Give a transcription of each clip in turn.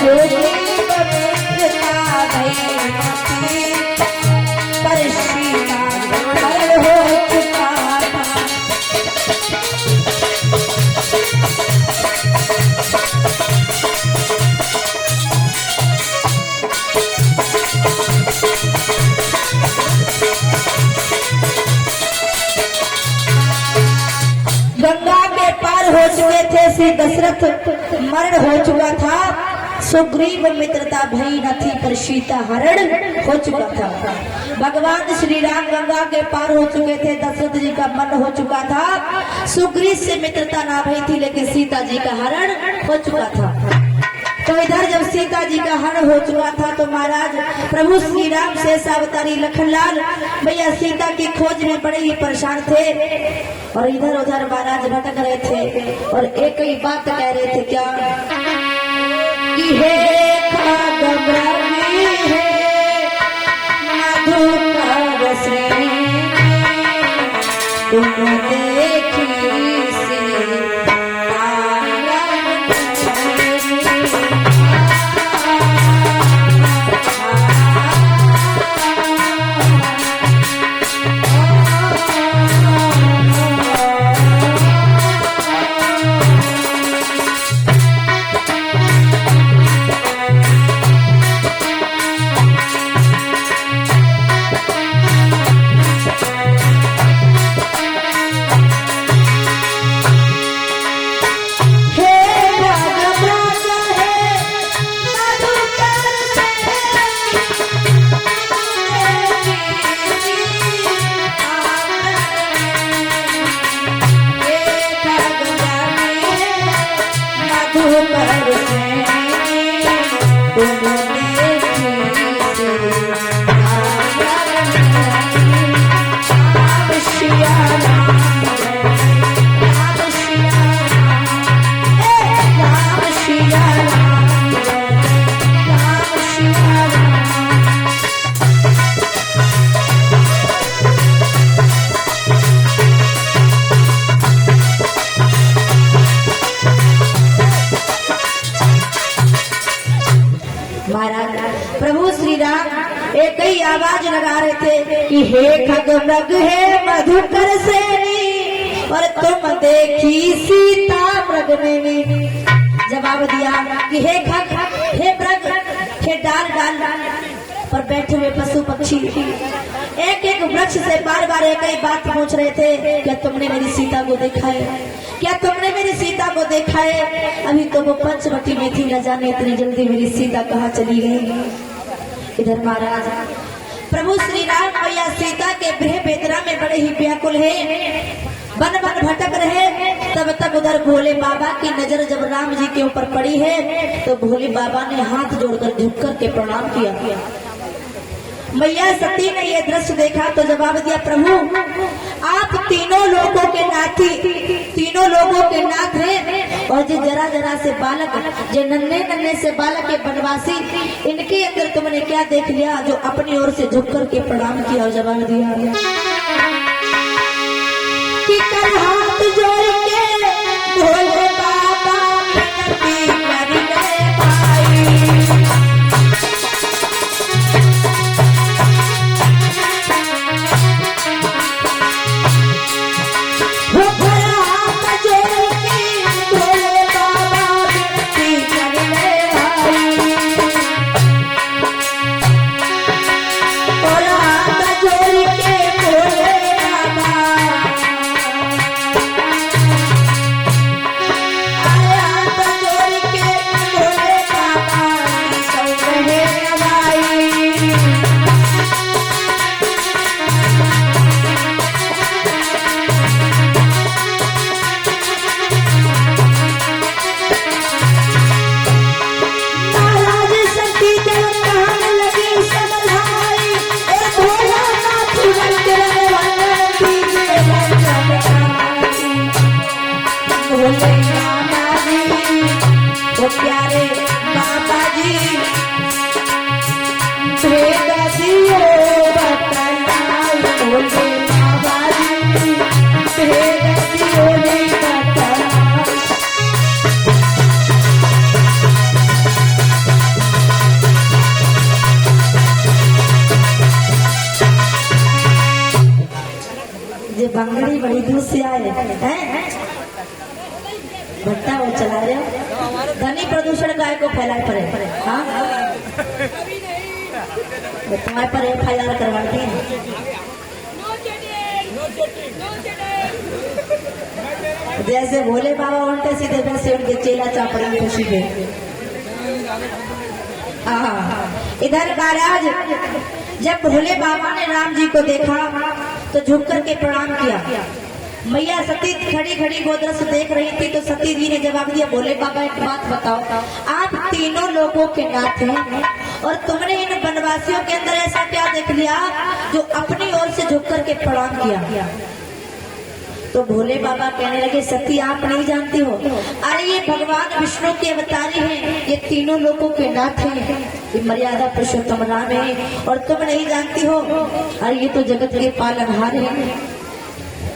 जो जीव मित्रता भई नथी पर सीता हरण हो चुका था। गंगा के पार हो चुके थे श्री दशरथ, मरण हो चुका था। सुग्रीव मित्रता भई नथी पर सीता हरण हो चुका था। भगवान श्री राम गंगा के पार हो चुके थे, दशरथ जी का मरण हो चुका था। सुग्रीव से मित्रता ना भई थी, लेकिन सीता जी का हरण हो चुका था। तो इधर जब सीता जी का हरण हो चुका था तो महाराज प्रभु श्री राम शेषावतारी लखनलाल भैया सीता की खोज में बड़े ही परेशान थे और इधर उधर महाराज भटक रहे थे और एक ही बात कह रहे थे, क्या कि हे खागम्राणी है मधुकर श्रेणी तुम देखी से प्रभु श्री राम एक ही आवाज लगा रहे थे कि हे खगमृग हे मधुकर सेनी और तुम देखी सीता मृग ने जवाब दिया कि हे खग हे मृग हे डाल डाल पर बैठे हुए पशु पक्षी एक एक वृक्ष से बार बार एक ही बात पूछ रहे थे, क्या तुमने मेरी सीता को देखा है, क्या तुमने मेरी सीता को देखा है। अभी तो वो पंचवटी में थी, न जाने इतनी जल्दी मेरी सीता कहाँ चली गई। इधर महाराज प्रभु श्री राम भैया सीता के गृह वेदना में बड़े ही व्याकुल है, वन वन भटक रहे। तब तक उधर भोले बाबा की नजर जब राम जी के ऊपर पड़ी है तो भोले बाबा ने हाथ जोड़कर झुक कर के प्रणाम किया। मैया सती ने यह दृश्य देखा तो जवाब दिया, प्रभु आप तीनों लोगों के नाती, तीनों लोगों के नाथ हैं और जो जरा जरा से बालक, जो नन्हे नन्हे से बालक के बनवासी, इनके अंदर तुमने क्या देख लिया जो अपनी ओर से झुक कर के प्रणाम किया। और जवाब दिया कि कर हाथ जोड़ के भोले बाबा विनती कर ले भाई। ये बंगड़ी बड़ी दूर से आए हैं, भट्टा वो चला रहे हो, ध्वनि प्रदूषण गाय को फैलाए पड़े। हाँ तो तुम्हारे पर FIR करवाती है। जैसे भोले बाबा उल्टे सीधे वैसे उनके चेला चापड़ा खुशी दे। इधर महाराज जब भोले बाबा ने राम जी को देखा तो झुक करके प्रणाम किया। मैया सती खड़ी खड़ी गोदरस देख रही थी तो सती जी ने जवाब दिया, भोले बाबा एक बात बताओ, आप तीनों लोगों के नाथ हैं और तुमने इन वनवासियों के अंदर ऐसा क्या देख लिया जो अपनी ओर से झुक करके प्रणाम किया। तो भोले बाबा कहने लगे, सती आप नहीं जानती हो, अरे ये भगवान विष्णु के अवतारी हैं, ये तीनों लोगों के नाथ हैं, ये मर्यादा पुरुषोत्तम राम है और तुम नहीं जानती हो, अरे ये तो जगत के पालनहार हैं।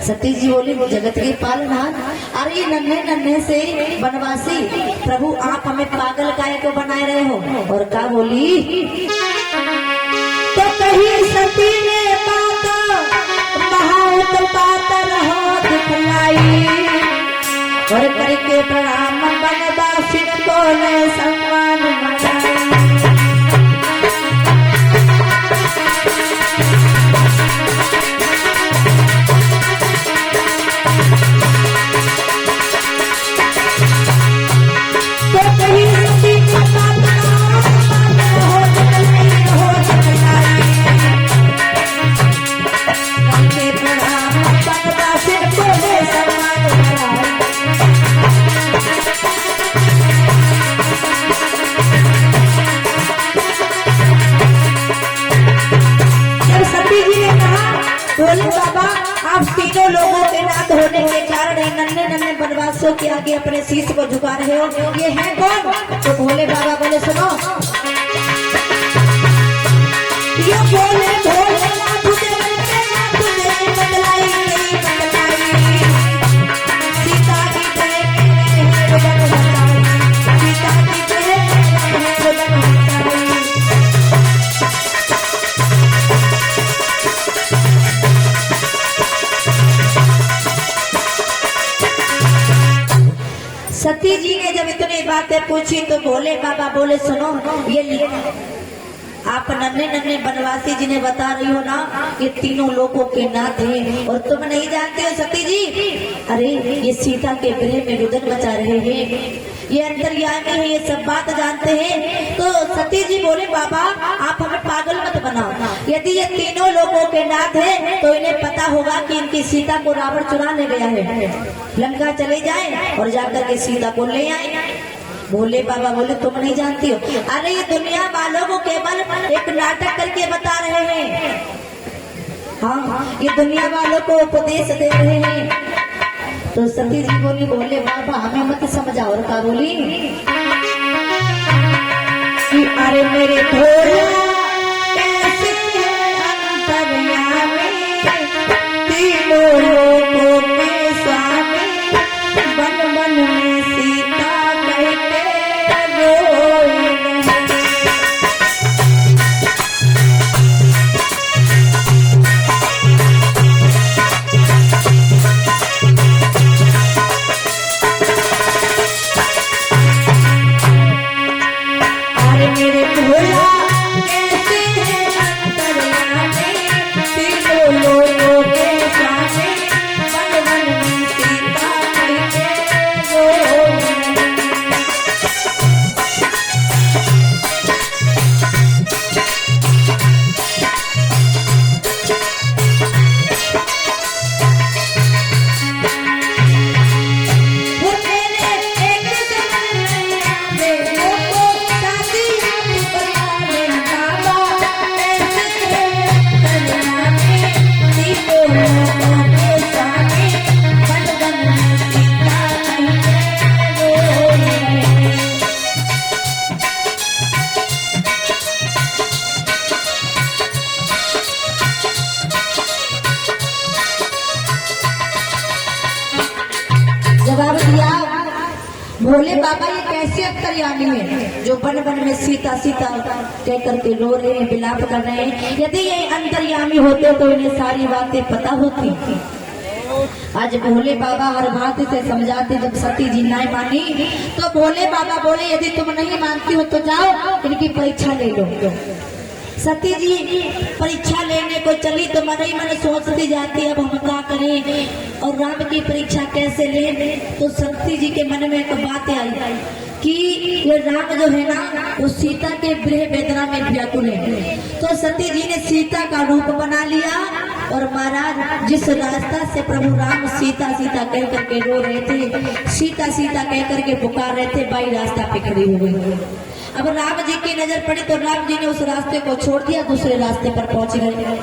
सती जी बोली, जगत के पालनहार, अरे ये नन्हे नन्हे से वनवासी प्रभु आप हमें पागल काय को बनाए रहे हो। और क्या बोली, तो कहीं सती ने बात बहुत बात रहो दिखलाई और करके प्रणाम वनवासी को ने सम्मान मनाई। भोले बाबा आप तीनों लोगों के नाथ होने के कारण नन्हे नन्हे वनवासियों के आगे अपने शीश को झुका रहे हो, ये है कौन? तो भोले बाबा बोले, सुनो, ये बोले भोले बदलाई सीता की सीता की सती जी ने जब इतनी बातें पूछी तो भोले बाबा बोले, सुनो, ये आप नन्हे नन्हे वनवासी जिन्हें बता रही हो ना, ये तीनों लोगों के नाथ हैं और तुम नहीं जानते हो सती जी, अरे ये सीता के गृह में रुदन बचा रहे हैं, ये अंतर्यामी है, ये सब बात जानते हैं। तो सती जी बोले, बाबा आप हमें पागल मत बनाओ, यदि ये तीनों लोगों के नाथ हैं तो इन्हें पता होगा कि इनकी सीता को रावण चुरा ले गया है, लंका चले जाए और जाकर के सीता को ले आए। भोले बाबा बोले, तुम नहीं जानती हो, अरे ये दुनिया वालों को केवल एक नाटक करके बता रहे हैं, हाँ ये दुनिया वालों को उपदेश दे रहे हैं। तो सती जी बोली, भोले बाबा हमें मत समझाओ। और क्या बोली कि अरे मेरे भोले कैसे अंतर्यामी तीनों लोगों के स्वामी वन वन में सीता कहते रोए मेरे भोला कैसे अंतर्यामी तीनों लोगों के स्वामी वन वन में सीता कहते रोए। जवाब दिया, भोले बाबा ये कैसे अंतर्यामी है जो वन वन में सीता सीता कह करके रो रहे हैं, विलाप कर रहे हैं। यदि ये अंतर्यामी होते तो इन्हें सारी बातें पता होती, आज भोले बाबा हर बात से समझाते, जब सती जी नहीं मानी तो भोले बाबा बोले यदि तुम नहीं मानती हो तो जाओ इनकी परीक्षा ले लो। सती जी परीक्षा लेने को चली तो मन ही मन सोचती जाती अब हम क्या करें और राम की परीक्षा कैसे लें। तो सती जी के मन में एक बात आई कि ये राम जो है ना वो सीता के गृह वेदना में व्याकुल है। तो सती जी ने सीता का रूप बना लिया और महाराज जिस रास्ता से प्रभु राम सीता सीता कह करके रो रहे थे, सीता सीता कह करके पुकार रहे थे, बाई रास्ता पे खड़ी हो गई। अब राम जी की नजर पड़ी तो राम जी ने उस रास्ते को छोड़ दिया, दूसरे रास्ते पर पहुंच गए।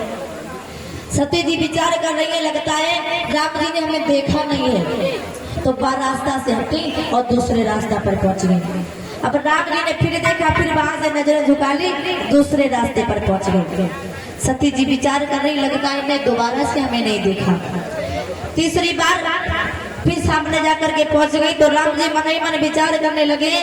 सती जी विचार कर रही है, लगता है राम जी ने हमें देखा नहीं है, तो रास्ता से हटी और दूसरे रास्ता पर पहुंच गई। अब राम जी ने फिर देखा, फिर वहां से नजर झुका ली, दूसरे रास्ते पर पहुंच गए। सती जी विचार कर रही, लगता है इन्हें दोबारा से हमें नहीं देखा। तीसरी बार फिर सामने जाकर के पहुंच गई तो राम जी मन ही मन विचार करने लगे